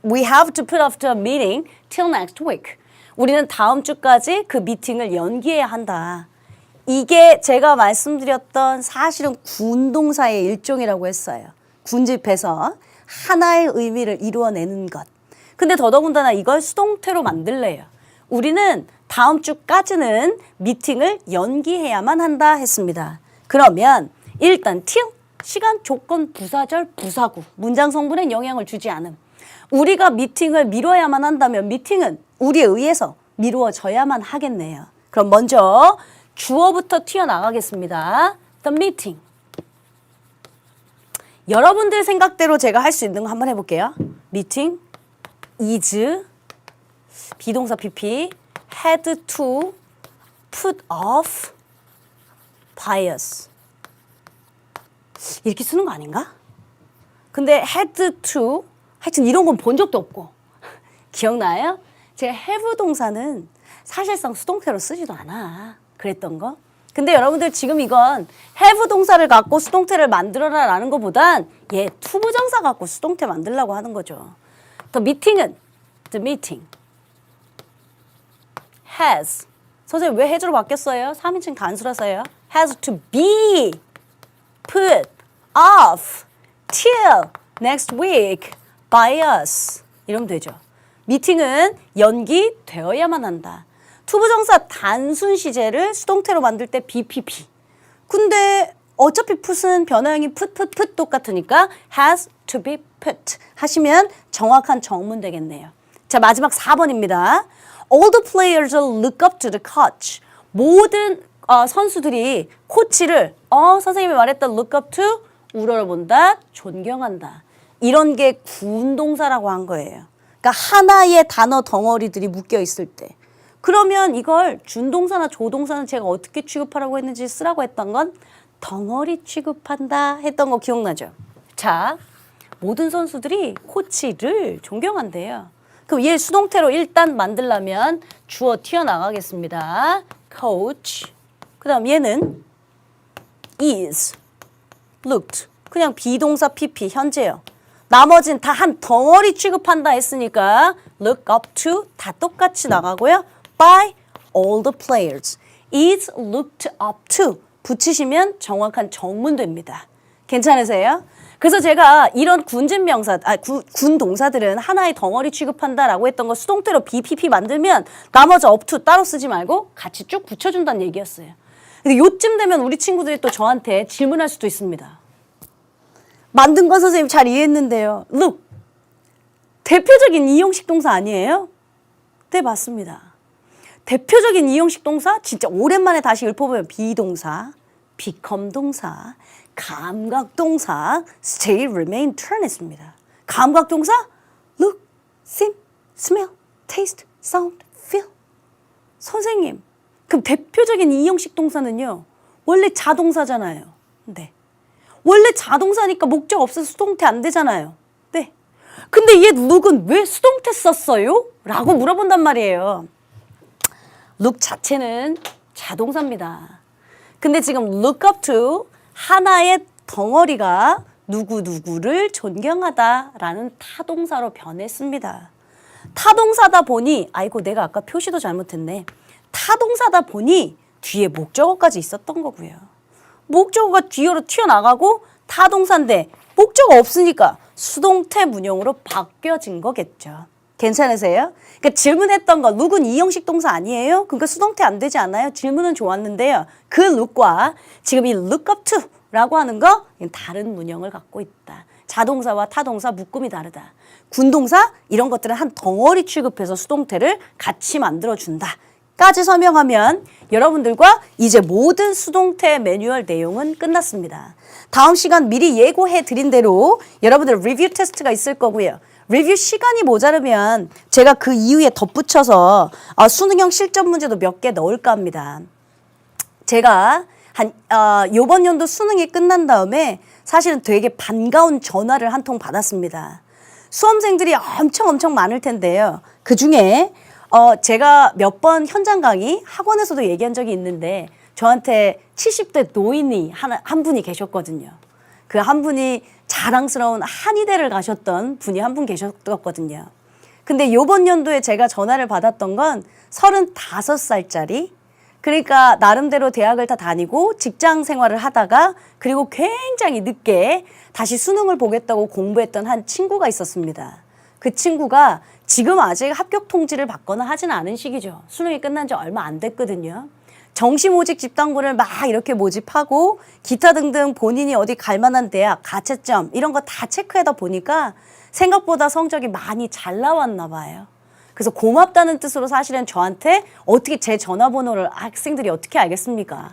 we have to put off the meeting till next week. 우리는 다음 주까지 그 미팅을 연기해야 한다. 이게 제가 말씀드렸던 사실은 군동사의 일종이라고 했어요. 군집해서 하나의 의미를 이루어내는 것. 근데 더더군다나 이걸 수동태로 만들래요. 우리는 다음 주까지는 미팅을 연기해야만 한다 했습니다. 그러면 일단 till 시간, 조건, 부사절, 부사구 문장 성분에 영향을 주지 않음. 우리가 미팅을 미뤄야만 한다면 미팅은 우리에 의해서 미루어져야만 하겠네요. 그럼 먼저 주어부터 튀어나가겠습니다. The meeting. 여러분들 생각대로 제가 할 수 있는 거 한번 해볼게요. meeting is 비동사 PP had to put off by us. 이렇게 쓰는 거 아닌가? 근데 had to 하여튼 이런 건 본 적도 없고 기억나요? 제가 have 동사는 사실상 수동태로 쓰지도 않아. 그랬던 거. 근데 여러분들 지금 이건 have 동사를 갖고 수동태를 만들어라 라는 것보단 투부정사 갖고 수동태 만들려고 하는 거죠. The meeting has 선생님 왜 has로 바뀌었어요? 3인칭 단수라서요. has to be put off till next week by us. 이러면 되죠. 미팅은 연기되어야만 한다. 투부정사 단순 시제를 수동태로 만들 때 BPP. 근데 어차피 put은 변화형이 put 똑같으니까 has to be put 하시면 정확한 정문 되겠네요. 자, 마지막 4번입니다. All the players look up to the coach. 모든 선수들이 코치를 선생님이 말했던 look up to 우러러본다, 존경한다. 이런 게 군동사라고 한 거예요. 그러니까 하나의 단어 덩어리들이 묶여 있을 때. 그러면 이걸 준동사나 조동사는 제가 어떻게 취급하라고 했는지 쓰라고 했던 건 덩어리 취급한다 했던 거 기억나죠? 자, 모든 선수들이 코치를 존경한대요. 그럼 얘 수동태로 일단 만들려면 주어 튀어나가겠습니다. coach. 그 다음 얘는 is, looked. 그냥 비동사 PP 현재요. 나머지는 다 한 덩어리 취급한다 했으니까 look up to 다 똑같이 나가고요. by all the players. is looked up to 붙이시면 정확한 정문 됩니다. 괜찮으세요? 그래서 제가 이런 군진명사, 군 동사들은 하나의 덩어리 취급한다라고 했던 거 수동태로 BPP 만들면 나머지 up to 따로 쓰지 말고 같이 쭉 붙여준다는 얘기였어요. 근데 요쯤 되면 우리 친구들이 또 저한테 질문할 수도 있습니다. 만든 건 선생님 잘 이해했는데요. look, 대표적인 이용식 동사 아니에요? 네, 맞습니다. 대표적인 이형식 동사 진짜 오랜만에 다시 읊어보면 비동사, become 동사, 감각 동사, stay, remain, turn 했습니다. 감각 동사 look, see, smell, taste, sound, feel. 선생님, 그럼 대표적인 이형식 동사는요. 원래 자동사잖아요. 네. 원래 자동사니까 목적 없어서 수동태 안 되잖아요. 네. 근데 얘 look은 왜 수동태 썼어요? 라고 물어본단 말이에요. look 자체는 자동사입니다. 근데 지금 look up to 하나의 덩어리가 누구누구를 존경하다라는 타동사로 변했습니다. 타동사다 보니 아이고 내가 아까 표시도 잘못했네. 타동사다 보니 뒤에 목적어까지 있었던 거고요. 목적어가 뒤로 튀어나가고 타동사인데 목적어 없으니까 수동태 문형으로 바뀌어진 거겠죠. 괜찮으세요? 그러니까 질문했던 거 룩은 이형식 동사 아니에요? 그러니까 수동태 안 되지 않아요? 질문은 좋았는데요. 그 룩과 지금 이 look up to 라고 하는 거 다른 문형을 갖고 있다. 자동사와 타동사 묶음이 다르다. 군동사 이런 것들은 한 덩어리 취급해서 수동태를 같이 만들어준다. 까지 설명하면 여러분들과 이제 모든 수동태 매뉴얼 내용은 끝났습니다. 다음 시간 미리 예고해 드린 대로 여러분들 리뷰 테스트가 있을 거고요. 리뷰 시간이 모자르면 제가 그 이후에 덧붙여서 수능형 실전 문제도 몇 개 넣을까 합니다. 제가 요번 연도 수능이 끝난 다음에 사실은 되게 반가운 전화를 한 통 받았습니다. 수험생들이 엄청 많을 텐데요. 그중에 제가 몇 번 현장 강의 학원에서도 얘기한 적이 있는데 저한테 70대 노인이 한 분이 계셨거든요. 그 한 분이 자랑스러운 한의대를 가셨던 분이 한 분 계셨거든요. 근데 요번 연도에 제가 전화를 받았던 건 35살짜리 그러니까 나름대로 대학을 다 다니고 직장 생활을 하다가 그리고 굉장히 늦게 다시 수능을 보겠다고 공부했던 한 친구가 있었습니다. 그 친구가 지금 아직 합격 통지를 받거나 하지는 않은 시기죠. 수능이 끝난 지 얼마 안 됐거든요. 정시모집 집단군을 막 이렇게 모집하고 기타 등등 본인이 어디 갈 만한 대학, 가채점 이런 거 다 체크하다 보니까 생각보다 성적이 많이 잘 나왔나 봐요. 그래서 고맙다는 뜻으로 사실은 저한테 어떻게 제 전화번호를 학생들이 어떻게 알겠습니까?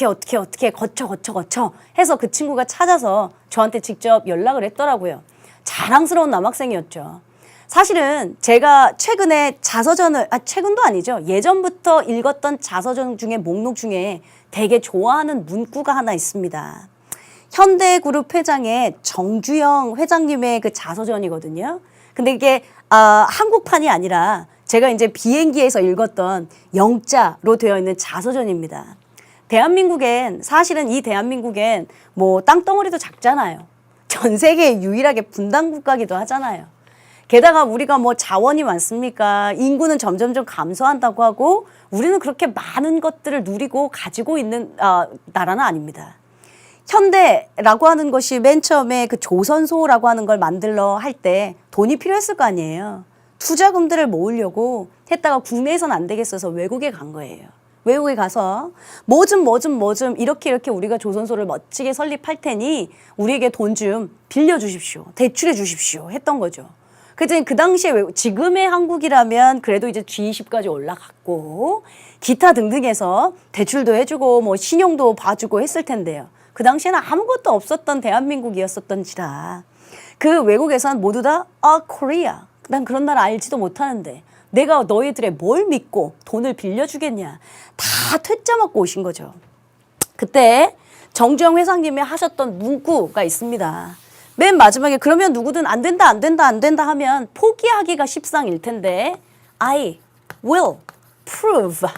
어떻게 거쳐 해서 그 친구가 찾아서 저한테 직접 연락을 했더라고요. 자랑스러운 남학생이었죠. 사실은 제가 최근에 자서전을 최근도 아니죠. 예전부터 읽었던 자서전 중에 목록 중에 되게 좋아하는 문구가 하나 있습니다. 현대그룹 회장의 정주영 회장님의 그 자서전이거든요. 근데 이게 한국판이 아니라 제가 이제 비행기에서 읽었던 영자로 되어 있는 자서전입니다. 대한민국엔 사실은 이 대한민국엔 뭐 땅덩어리도 작잖아요. 전 세계 유일하게 분단 국가기도 하잖아요. 게다가 우리가 뭐 자원이 많습니까? 인구는 점점점 감소한다고 하고 우리는 그렇게 많은 것들을 누리고 가지고 있는 나라는 아닙니다. 현대라고 하는 것이 맨 처음에 그 조선소라고 하는 걸 만들러 할 때 돈이 필요했을 거 아니에요. 투자금들을 모으려고 했다가 국내에서는 안 되겠어서 외국에 간 거예요. 외국에 가서 뭐 좀 이렇게 우리가 조선소를 멋지게 설립할 테니 우리에게 돈 좀 빌려주십시오. 대출해 주십시오. 했던 거죠. 그랬더니 그 당시에 지금의 한국이라면 그래도 이제 G20까지 올라갔고 기타 등등해서 대출도 해주고 뭐 신용도 봐주고 했을 텐데요. 그 당시에는 아무것도 없었던 대한민국이었었던지라 그 외국에서는 모두 다 코리아 난 그런 나라 알지도 못하는데 내가 너희들의 뭘 믿고 돈을 빌려주겠냐 다 퇴짜 맞고 오신 거죠. 그때 정주영 회장님이 하셨던 문구가 있습니다. 맨 마지막에 그러면 누구든 안 된다 하면 포기하기가 십상일 텐데 I will prove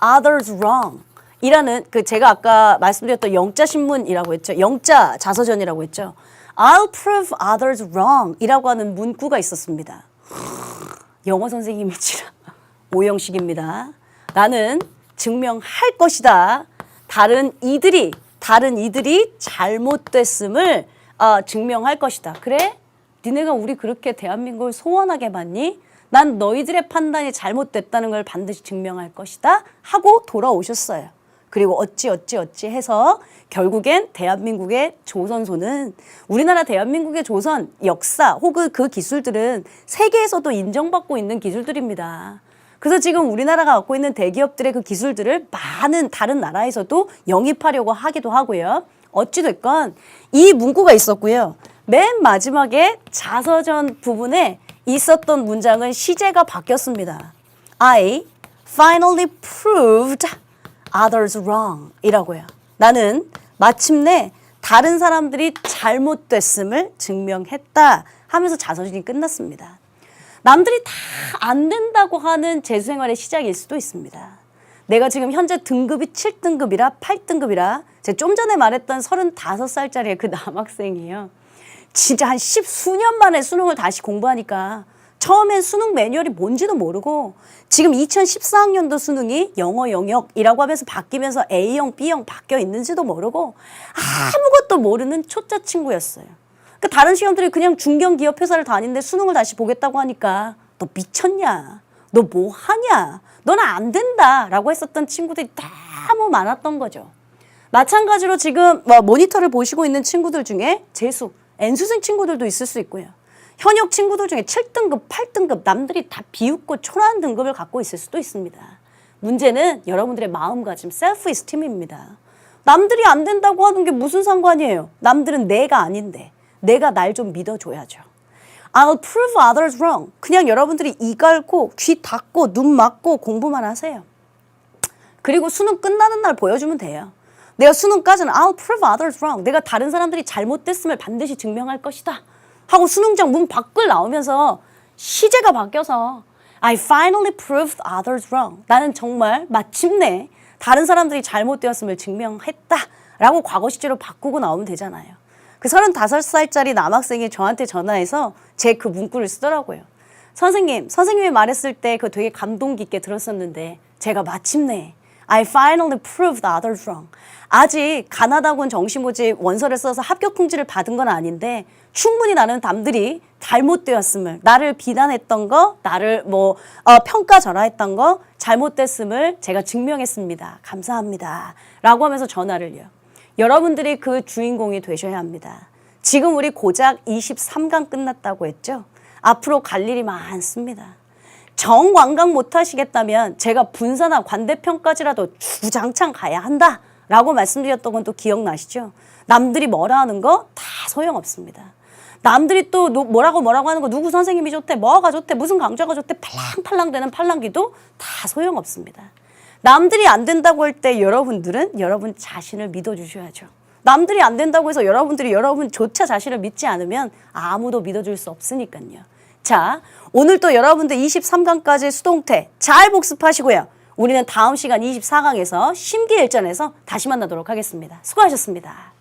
others wrong 이라는 그 제가 아까 말씀드렸던 영자신문이라고 했죠. 영자 자서전이라고 했죠. I'll prove others wrong 이라고 하는 문구가 있었습니다. 영어 선생님이지라 오형식입니다. 나는 증명할 것이다. 다른 이들이 잘못됐음을 증명할 것이다. 그래? 니네가 우리 그렇게 대한민국을 소원하게 봤니? 난 너희들의 판단이 잘못됐다는 걸 반드시 증명할 것이다. 하고 돌아오셨어요. 그리고 어찌 해서 결국엔 대한민국의 조선소는 우리나라 대한민국의 조선 역사 혹은 그 기술들은 세계에서도 인정받고 있는 기술들입니다. 그래서 지금 우리나라가 갖고 있는 대기업들의 그 기술들을 많은 다른 나라에서도 영입하려고 하기도 하고요. 어찌됐건 이 문구가 있었고요. 맨 마지막에 자서전 부분에 있었던 문장은 시제가 바뀌었습니다. I finally proved others wrong 이라고요. 나는 마침내 다른 사람들이 잘못됐음을 증명했다 하면서 자서전이 끝났습니다. 남들이 다 안 된다고 하는 재수생활의 시작일 수도 있습니다. 내가 지금 현재 등급이 7등급이라 8등급이라 제가 좀 전에 말했던 35살짜리의 그 남학생이에요. 진짜 한 10수년 만에 수능을 다시 공부하니까 처음엔 수능 매뉴얼이 뭔지도 모르고 지금 2014학년도 수능이 영어 영역이라고 하면서 바뀌면서 A형, B형 바뀌어 있는지도 모르고 아무것도 모르는 초짜 친구였어요. 그러니까 다른 시험들이 그냥 중견기업 회사를 다니는데 수능을 다시 보겠다고 하니까 너 미쳤냐? 너 뭐 하냐? 너는 안 된다 라고 했었던 친구들이 너무 많았던 거죠. 마찬가지로 지금 모니터를 보시고 있는 친구들 중에 재수, N수생 친구들도 있을 수 있고요. 현역 친구들 중에 7등급, 8등급 남들이 다 비웃고 초라한 등급을 갖고 있을 수도 있습니다. 문제는 여러분들의 마음가짐, 셀프 이스팀입니다. 남들이 안 된다고 하는 게 무슨 상관이에요? 남들은 내가 아닌데 내가 날 좀 믿어줘야죠. I'll prove others wrong. 그냥 여러분들이 이 갈고 귀 닫고 눈 막고 공부만 하세요. 그리고 수능 끝나는 날 보여주면 돼요. 내가 수능까지는 I'll prove others wrong. 내가 다른 사람들이 잘못됐음을 반드시 증명할 것이다. 하고 수능장 문 밖을 나오면서 시제가 바뀌어서 I finally proved others wrong. 나는 정말 마침내 다른 사람들이 잘못되었음을 증명했다. 라고 과거 시제로 바꾸고 나오면 되잖아요. 그 35살짜리 남학생이 저한테 전화해서 제 그 문구를 쓰더라고요. 선생님이 말했을 때 그 되게 감동 깊게 들었었는데 제가 마침내 I finally proved others wrong. 아직 가나다군 정시모집 원서를 써서 합격 통지를 받은 건 아닌데 충분히 나는 남들이 잘못되었음을, 나를 비난했던 거, 나를 평가절하했던 거 잘못됐음을 제가 증명했습니다. 감사합니다. 라고 하면서 전화를요. 여러분들이 그 주인공이 되셔야 합니다. 지금 우리 고작 23강 끝났다고 했죠? 앞으로 갈 일이 많습니다. 정관광 못하시겠다면 제가 분사나 관대평까지라도 주장창 가야 한다라고 말씀드렸던 건 또 기억나시죠? 남들이 뭐라 하는 거 다 소용없습니다. 남들이 또 뭐라고 하는 거 누구 선생님이 좋대, 뭐가 좋대, 무슨 강좌가 좋대 팔랑팔랑 되는 팔랑귀도 다 소용없습니다. 남들이 안 된다고 할 때 여러분들은 여러분 자신을 믿어주셔야죠. 남들이 안 된다고 해서 여러분들이 여러분조차 자신을 믿지 않으면 아무도 믿어줄 수 없으니까요. 자, 오늘 또 여러분들 23강까지 수동태 잘 복습하시고요. 우리는 다음 시간 24강에서 심기일전에서 다시 만나도록 하겠습니다. 수고하셨습니다.